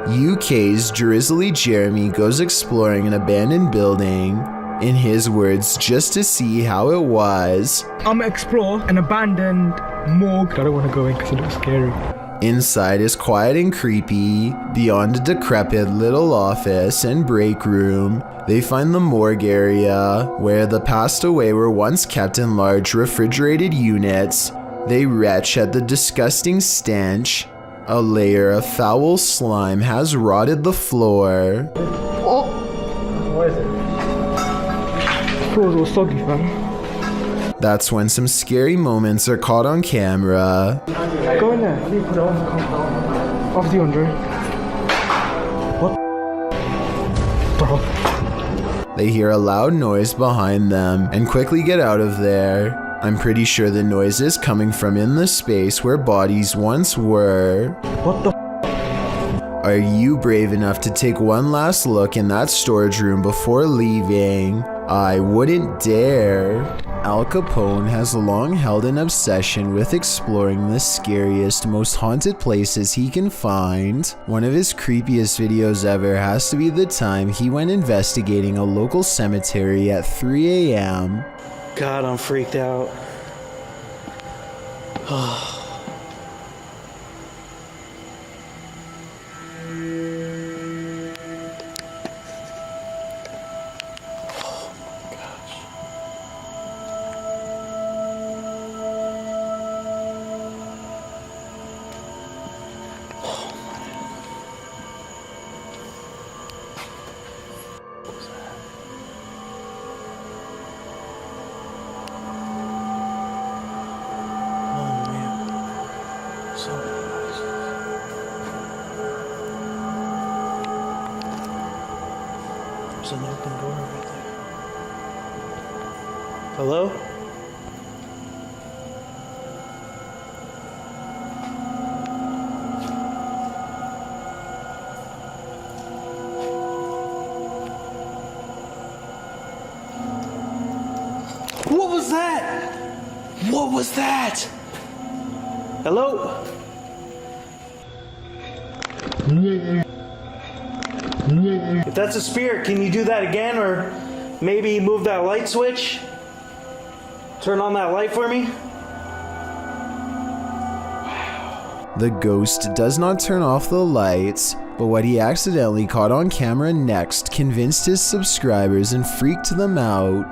UK's Drizzly Jeremy goes exploring an abandoned building, in his words, just to see how it was. I'm gonna explore an abandoned morgue. I don't want to go in because it looks scary. Inside is quiet and creepy. Beyond a decrepit little office and break room, they find the morgue area, where the passed away were once kept in large refrigerated units. They retch at the disgusting stench. A layer of foul slime has rotted the floor. Oh! What is it? The floor's all soggy, fam. That's when some scary moments are caught on camera. Go in there. Put it on. After you, Andre. What? Bro. They hear a loud noise behind them and quickly get out of there. I'm pretty sure the noise is coming from in the space where bodies once were. What the? Are you brave enough to take one last look in that storage room before leaving? I wouldn't dare. Al Capone has long held an obsession with exploring the scariest, most haunted places he can find. One of his creepiest videos ever has to be the time he went investigating a local cemetery at 3 a.m. God, I'm freaked out. There's an open door right there. Hello? What was that? What was that? Hello? If that's a spirit, can you do that again, or maybe move that light switch? Turn on that light for me? The ghost does not turn off the lights, but what he accidentally caught on camera next convinced his subscribers and freaked them out.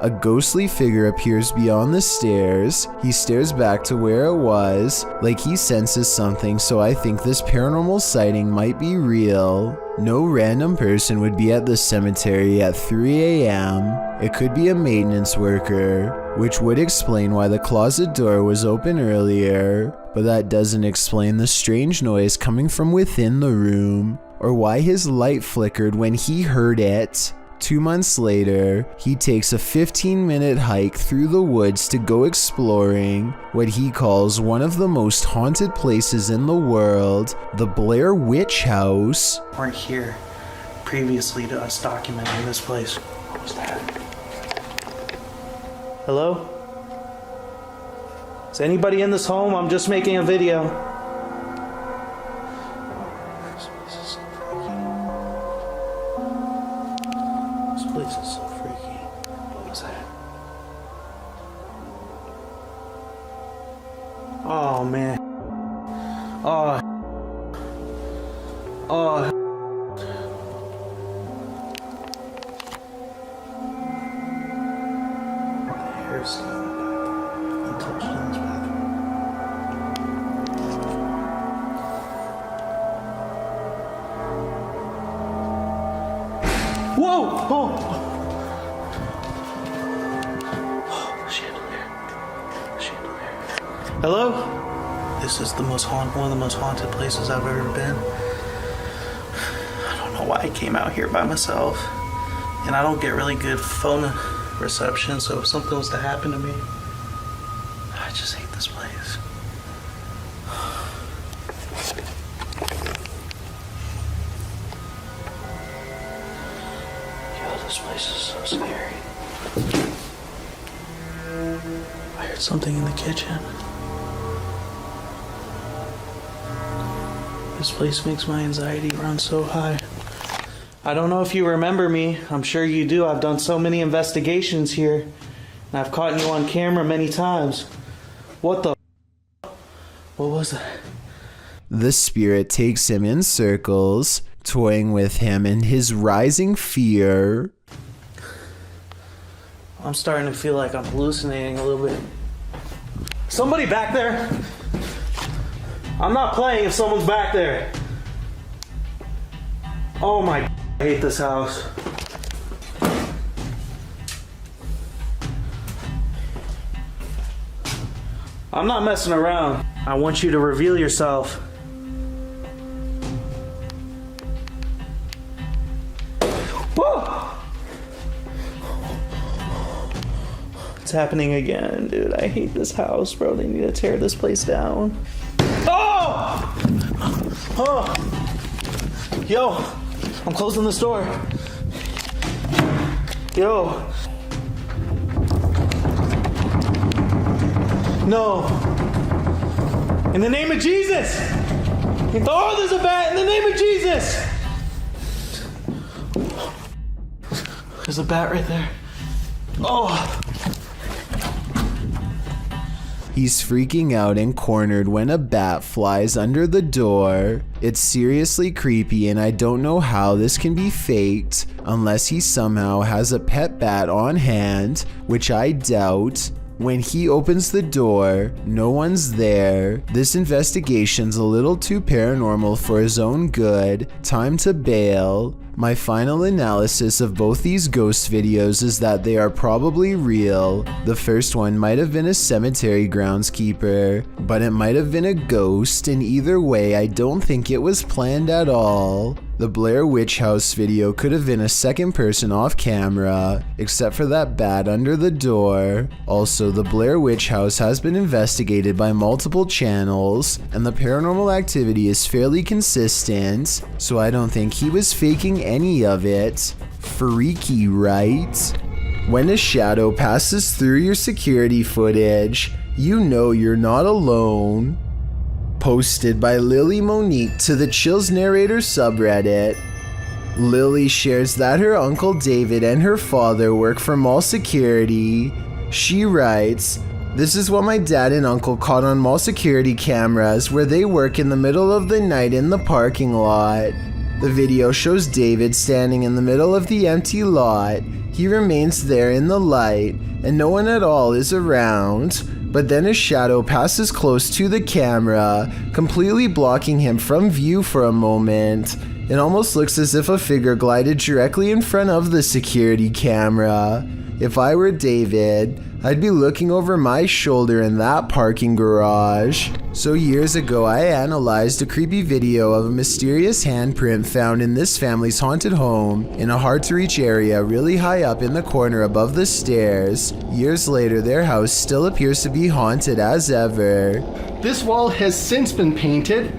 A ghostly figure appears beyond the stairs. He stares back to where it was, like he senses something, so I think this paranormal sighting might be real. No random person would be at the cemetery at 3 a.m. It could be a maintenance worker, which would explain why the closet door was open earlier, but that doesn't explain the strange noise coming from within the room, or why his light flickered when he heard it. 2 months later, he takes a 15-minute hike through the woods to go exploring what he calls one of the most haunted places in the world, the Blair Witch House. Weren't here previously to us documenting this place. What was that? Hello? Is anybody in this home? I'm just making a video. This place is so freaky. What was that? Oh man. Oh. The hair's still untouched in this bathroom. Whoa! Oh! Chandelier. Hello? This is one of the most haunted places I've ever been. I don't know why I came out here by myself. And I don't get really good phone reception, so if something was to happen to me, I just hate this place. Yo, this place is so scary. heard something in the kitchen. This place makes my anxiety run so high. I don't know if you remember me. I'm sure you do. I've done so many investigations here. And I've caught you on camera many times. What the? What was that? The spirit takes him in circles, toying with him in his rising fear. I'm starting to feel like I'm hallucinating a little bit. Somebody back there? I'm not playing if someone's back there. Oh my, I hate this house. I'm not messing around. I want you to reveal yourself. Whoa! It's happening again, dude. I hate this house, bro. They need to tear this place down. Oh! Oh! Yo! I'm closing this door. Yo! No! In the name of Jesus! Oh, there's a bat! In the name of Jesus! There's a bat right there. Oh! He's freaking out and cornered when a bat flies under the door. It's seriously creepy, and I don't know how this can be faked unless he somehow has a pet bat on hand, which I doubt. When he opens the door, no one's there. This investigation's a little too paranormal for his own good. Time to bail. My final analysis of both these ghost videos is that they are probably real. The first one might have been a cemetery groundskeeper, but it might have been a ghost, and either way, I don't think it was planned at all. The Blair Witch House video could have been a second person off camera, except for that bat under the door. Also, the Blair Witch House has been investigated by multiple channels, and the paranormal activity is fairly consistent, so I don't think he was faking any of it. Freaky, right? When a shadow passes through your security footage, you know you're not alone. Posted by Lily Monique to the Chills Narrator subreddit. Lily shares that her uncle David and her father work for mall security. She writes, "This is what my dad and uncle caught on mall security cameras where they work in the middle of the night in the parking lot. The video shows David standing in the middle of the empty lot. He remains there in the light, and no one at all is around. But then a shadow passes close to the camera, completely blocking him from view for a moment. It almost looks as if a figure glided directly in front of the security camera. If I were David, I'd be looking over my shoulder in that parking garage." So years ago, I analyzed a creepy video of a mysterious handprint found in this family's haunted home in a hard-to-reach area really high up in the corner above the stairs. Years later, their house still appears to be haunted as ever. This wall has since been painted,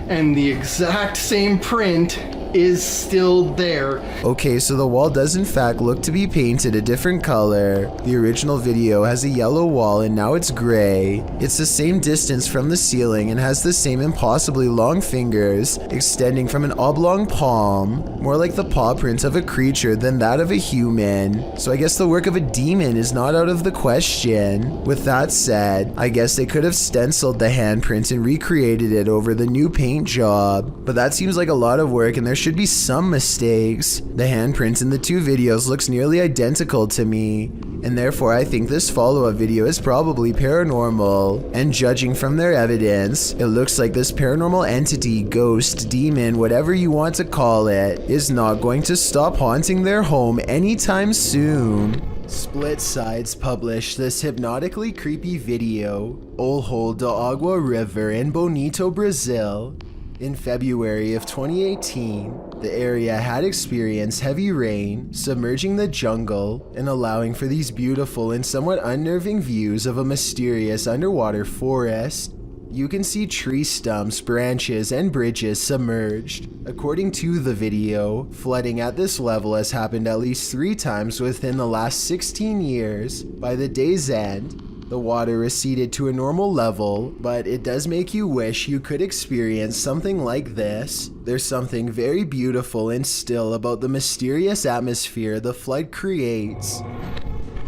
and the exact same print is still there. Okay, so the wall does in fact look to be painted a different color. The original video has a yellow wall and now it's gray. It's the same distance from the ceiling and has the same impossibly long fingers extending from an oblong palm, more like the paw print of a creature than that of a human. So I guess the work of a demon is not out of the question. With that said, I guess they could have stenciled the handprint and recreated it over the new paint job, but that seems like a lot of work and there should be some mistakes. The handprints in the two videos looks nearly identical to me, and therefore I think this follow-up video is probably paranormal. And judging from their evidence, it looks like this paranormal entity, ghost, demon, whatever you want to call it, is not going to stop haunting their home anytime soon. Split Sides published this hypnotically creepy video, Olho da Água River in Bonito, Brazil. In February of 2018, the area had experienced heavy rain, submerging the jungle and allowing for these beautiful and somewhat unnerving views of a mysterious underwater forest. You can see tree stumps, branches, and bridges submerged. According to the video, flooding at this level has happened at least 3 times within the last 16 years. By the day's end, The water receded to a normal level, but it does make you wish you could experience something like this. There's something very beautiful and still about the mysterious atmosphere the flood creates.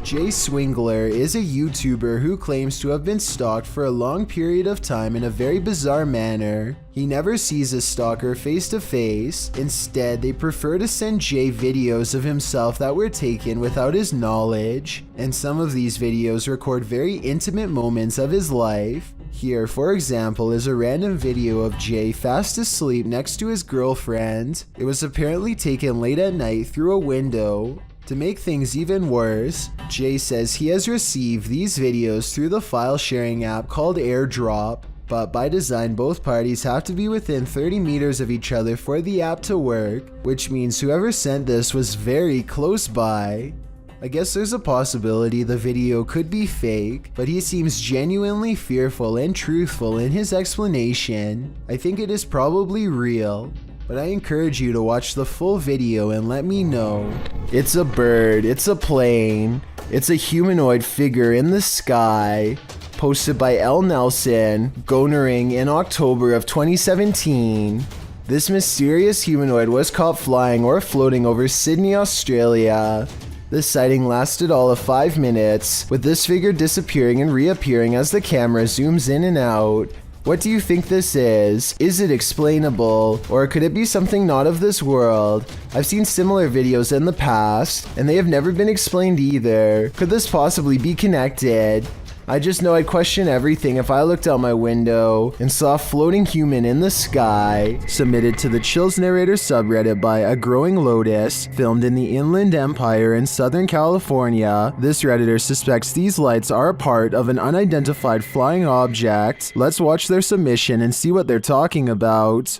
Jay Swingler is a YouTuber who claims to have been stalked for a long period of time in a very bizarre manner. He never sees a stalker face to face. Instead, they prefer to send Jay videos of himself that were taken without his knowledge. And some of these videos record very intimate moments of his life. Here, for example, is a random video of Jay fast asleep next to his girlfriend. It was apparently taken late at night through a window. To make things even worse, Jay says he has received these videos through the file sharing app called AirDrop, but by design both parties have to be within 30 meters of each other for the app to work, which means whoever sent this was very close by. I guess there's a possibility the video could be fake, but he seems genuinely fearful and truthful in his explanation. I think it is probably real. But I encourage you to watch the full video and let me know. It's a bird, it's a plane, it's a humanoid figure in the sky. Posted by L. Nelson, Gonering in October of 2017. This mysterious humanoid was caught flying or floating over Sydney, Australia. This sighting lasted all of 5 minutes, with this figure disappearing and reappearing as the camera zooms in and out. What do you think this is? Is it explainable? Or could it be something not of this world? I've seen similar videos in the past, and they have never been explained either. Could this possibly be connected? I just know I'd question everything if I looked out my window and saw a floating human in the sky. Submitted to the Chills Narrator subreddit by A Growing Lotus, filmed in the Inland Empire in Southern California. This Redditor suspects these lights are a part of an unidentified flying object. Let's watch their submission and see what they're talking about.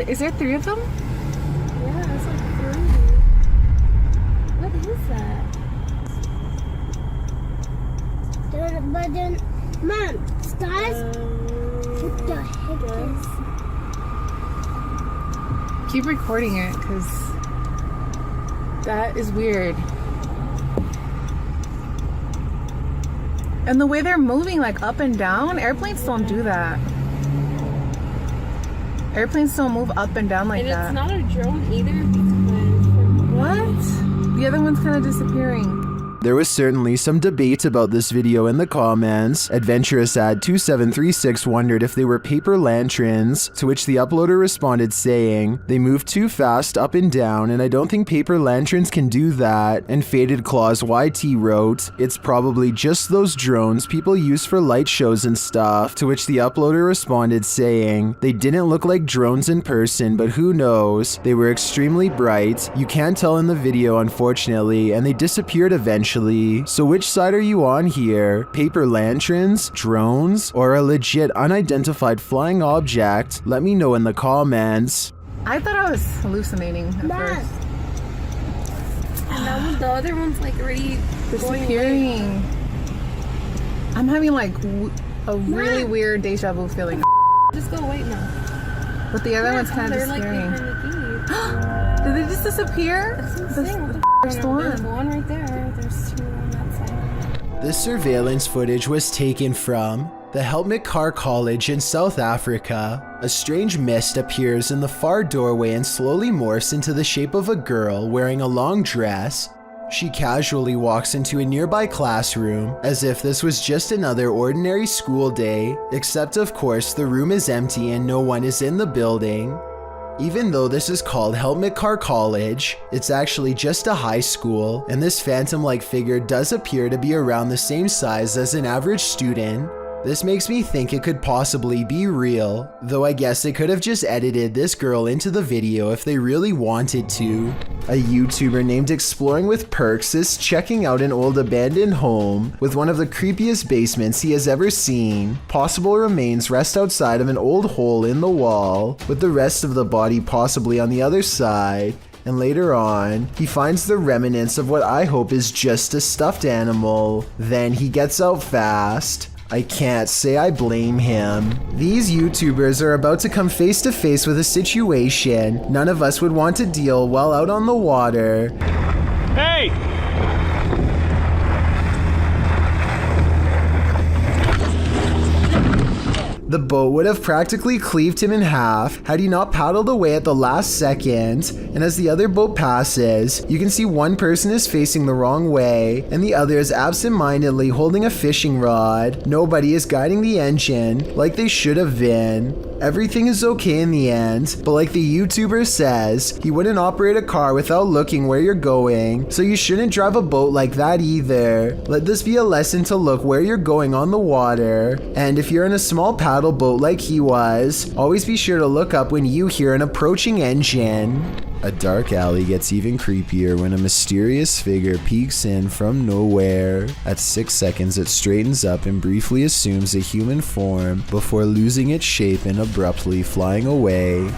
Is there 3 of them? Yeah, it's like 3. What is that? But then, Mom, stars? What the heck is? Keep recording it, because that is weird. And the way they're moving, like up and down, airplanes don't do that. Airplanes don't move up and down like that. And it's not a drone either because... What? The other one's kind of disappearing. There was certainly some debate about this video in the comments. Adventurous Ad 2736 wondered if they were paper lanterns, to which the uploader responded saying, "They move too fast up and down and I don't think paper lanterns can do that." And Faded Claws YT wrote, "It's probably just those drones people use for light shows and stuff," to which the uploader responded saying, "They didn't look like drones in person, but who knows? They were extremely bright. You can't tell in the video unfortunately, and they disappeared eventually. So which side are you on here? Paper lanterns, drones, or a legit unidentified flying object? Let me know in the comments." I thought I was hallucinating at first. And that was the other one's like already Disappearing. I'm having like a really weird deja vu feeling. Just go away now. But the other one's kind of disappearing. Did they just disappear? That's insane. There's the one. There's one right there. There's 2 on that side. This surveillance footage was taken from the Handprint College in South Africa. A strange mist appears in the far doorway and slowly morphs into the shape of a girl wearing a long dress. She casually walks into a nearby classroom, as if this was just another ordinary school day, except of course the room is empty and no one is in the building. Even though this is called Handprint College, it's actually just a high school, and this phantom-like figure does appear to be around the same size as an average student. This makes me think it could possibly be real, though I guess they could have just edited this girl into the video if they really wanted to. A YouTuber named Exploring with Perks is checking out an old abandoned home with one of the creepiest basements he has ever seen. Possible remains rest outside of an old hole in the wall, with the rest of the body possibly on the other side. And later on, he finds the remnants of what I hope is just a stuffed animal. Then he gets out fast. I can't say I blame him. These YouTubers are about to come face to face with a situation none of us would want to deal while out on the water. Hey! The boat would have practically cleaved him in half had he not paddled away at the last second, and as the other boat passes, you can see one person is facing the wrong way, and the other is absent-mindedly holding a fishing rod. Nobody is guiding the engine like they should have been. Everything is okay in the end, but like the YouTuber says, he wouldn't operate a car without looking where you're going, so you shouldn't drive a boat like that either. Let this be a lesson to look where you're going on the water, and if you're in a small paddle boat like he was, always be sure to look up when you hear an approaching engine. A dark alley gets even creepier when a mysterious figure peeks in from nowhere. At 6 seconds, it straightens up and briefly assumes a human form before losing its shape and abruptly flying away.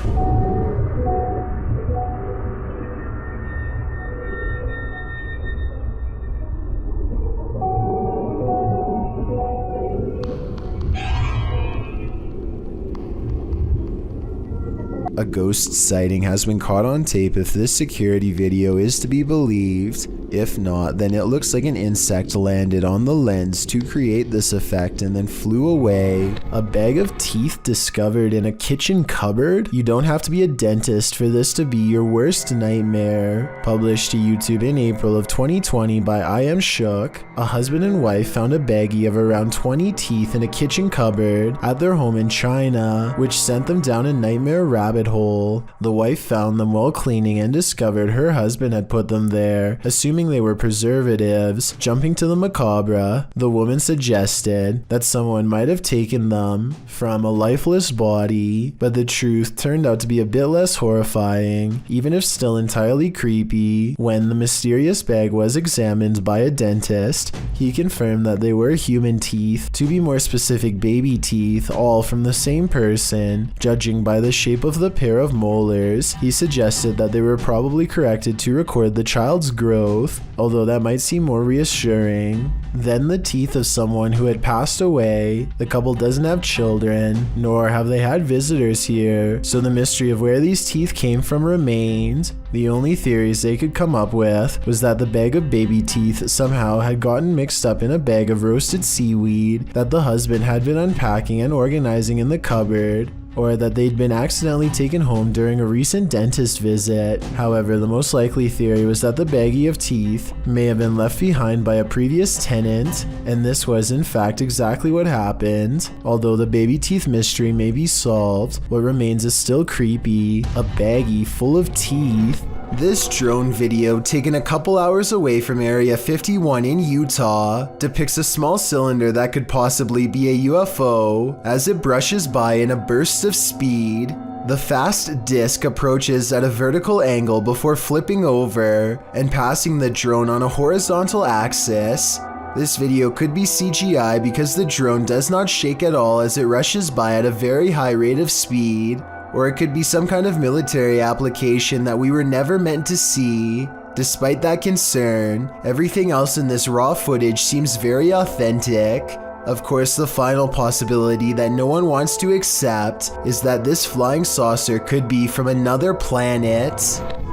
A ghost sighting has been caught on tape if this security video is to be believed. If not, then it looks like an insect landed on the lens to create this effect and then flew away. A bag of teeth discovered in a kitchen cupboard? You don't have to be a dentist for this to be your worst nightmare. Published to YouTube in April of 2020 by I Am Shook, a husband and wife found a baggie of around 20 teeth in a kitchen cupboard at their home in China, which sent them down a nightmare rabbit hole. The wife found them while cleaning and discovered her husband had put them there, assuming they were preservatives. Jumping to the macabre, the woman suggested that someone might have taken them from a lifeless body, but the truth turned out to be a bit less horrifying, even if still entirely creepy. When the mysterious bag was examined by a dentist, he confirmed that they were human teeth, to be more specific baby teeth, all from the same person. Judging by the shape of the pair of molars, he suggested that they were probably corrected to record the child's growth, although that might seem more reassuring. Then the teeth of someone who had passed away. The couple doesn't have children, nor have they had visitors here, so the mystery of where these teeth came from remained. The only theories they could come up with was that the bag of baby teeth somehow had gotten mixed up in a bag of roasted seaweed that the husband had been unpacking and organizing in the cupboard, or that they'd been accidentally taken home during a recent dentist visit. However, the most likely theory was that the baggie of teeth may have been left behind by a previous tenant, and this was in fact exactly what happened. Although the baby teeth mystery may be solved, what remains is still creepy. A baggie full of teeth. This drone video, taken a couple hours away from Area 51 in Utah, depicts a small cylinder that could possibly be a UFO as it brushes by in a burst of speed. The fast disc approaches at a vertical angle before flipping over and passing the drone on a horizontal axis. This video could be CGI because the drone does not shake at all as it rushes by at a very high rate of speed. Or it could be some kind of military application that we were never meant to see. Despite that concern, everything else in this raw footage seems very authentic. Of course, the final possibility that no one wants to accept is that this flying saucer could be from another planet.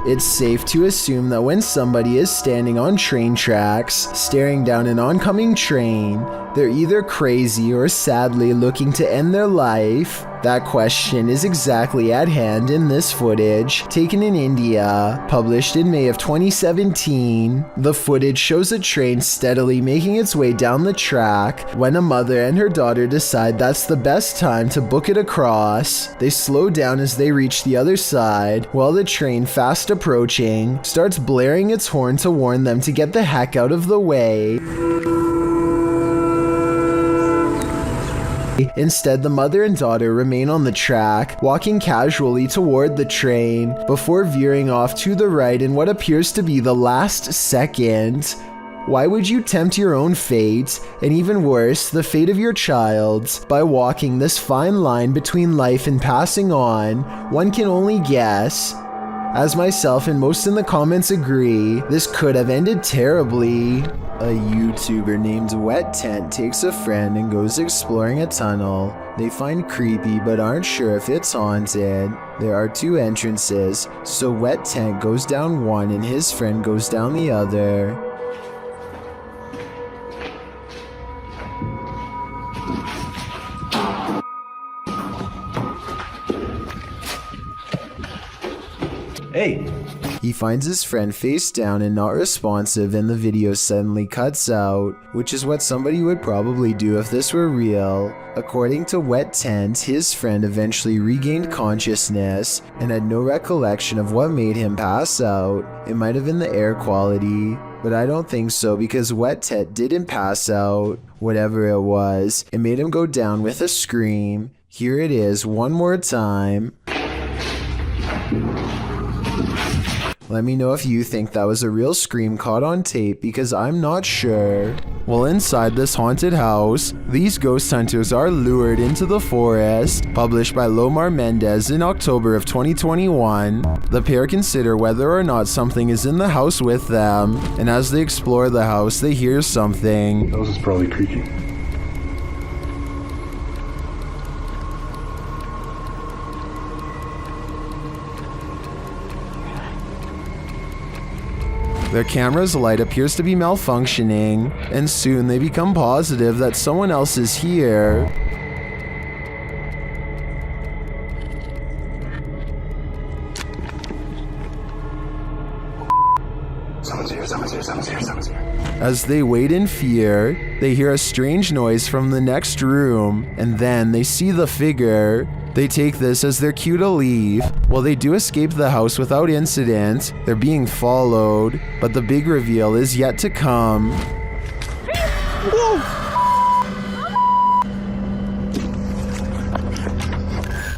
It's safe to assume that when somebody is standing on train tracks, staring down an oncoming train, they're either crazy or sadly looking to end their life. That question is exactly at hand in this footage, taken in India, published in May of 2017. The footage shows a train steadily making its way down the track when a mother and her daughter decide that's the best time to book it across. They slow down as they reach the other side, while the train, fast approaching, starts blaring its horn to warn them to get the heck out of the way. Instead, the mother and daughter remain on the track, walking casually toward the train, before veering off to the right in what appears to be the last second. Why would you tempt your own fate, and even worse, the fate of your child, by walking this fine line between life and passing on? One can only guess. As myself and most in the comments agree, this could have ended terribly. A YouTuber named Wet Tent takes a friend and goes exploring a tunnel they find creepy but aren't sure if it's haunted. There are 2 entrances, so Wet Tent goes down one and his friend goes down the other. Hey! He finds his friend face down and not responsive, and the video suddenly cuts out, which is what somebody would probably do if this were real. According to Wet Tent, his friend eventually regained consciousness and had no recollection of what made him pass out. It might have been the air quality, but I don't think so because Wet Tent didn't pass out. Whatever it was, it made him go down with a scream. Here it is one more time. Let me know if you think that was a real scream caught on tape because I'm not sure. Well, inside this haunted house, these ghost hunters are lured into the forest. Published by Lomar Mendez in October of 2021. The pair consider whether or not something is in the house with them, and as they explore the house, they hear something. That was probably creaky. Their camera's light appears to be malfunctioning, and soon they become positive that someone else is here. Someone's here, someone's here, someone's here, someone's here. As they wait in fear, they hear a strange noise from the next room, and then they see the figure. They take this as their cue to leave. While they do escape the house without incident, they're being followed, but the big reveal is yet to come.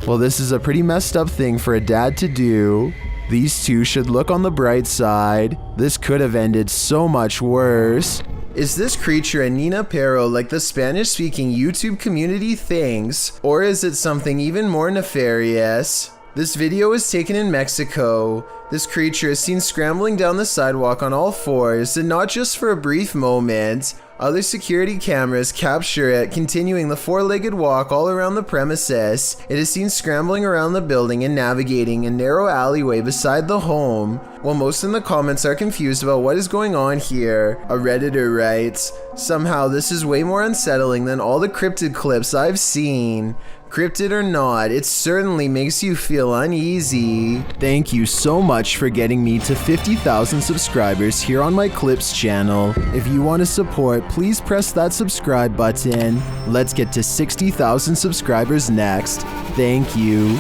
Well, this is a pretty messed up thing for a dad to do. These two should look on the bright side. This could have ended so much worse. Is this creature a Nina Pero like the Spanish-speaking YouTube community thinks, or is it something even more nefarious? This video was taken in Mexico. This creature is seen scrambling down the sidewalk on all fours, and not just for a brief moment. Other security cameras capture it continuing the 4-legged walk all around the premises. It is seen scrambling around the building and navigating a narrow alleyway beside the home. While most in the comments are confused about what is going on here, a Redditor writes, "Somehow this is way more unsettling than all the cryptid clips I've seen. Cryptid or not, it certainly makes you feel uneasy." Thank you so much for getting me to 50,000 subscribers here on my Clips channel. If you want to support, please press that subscribe button. Let's get to 60,000 subscribers next. Thank you.